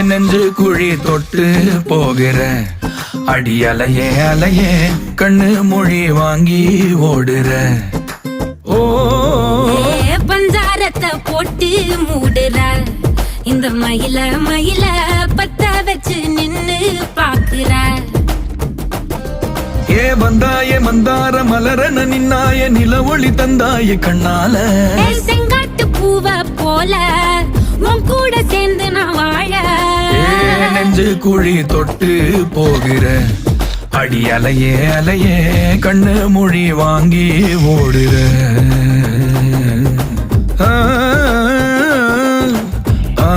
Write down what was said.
நெஞ்சு குழி தொட்டு போகிற அடி அலையே அலையே கண்ணு மொழி வாங்கி ஓடுற. ஓ பஞ்சாரத்தை போட்டு மூடுற இந்த மயில மயில பத்த வச்சு நின்னு பாக்குற. ஏ வந்தாய மந்தார மலரன நின்னாய நில ஒளி தந்தாய கண்ணால. செங்காட்டு பூவ போல உன் கூட சேர்ந்து நான் வாழ. நெஞ்சு குழி தொட்டு போகிற அடி அலையே அலையே கண்ணு மொழி வாங்கி ஓடுற. ஆ ஆ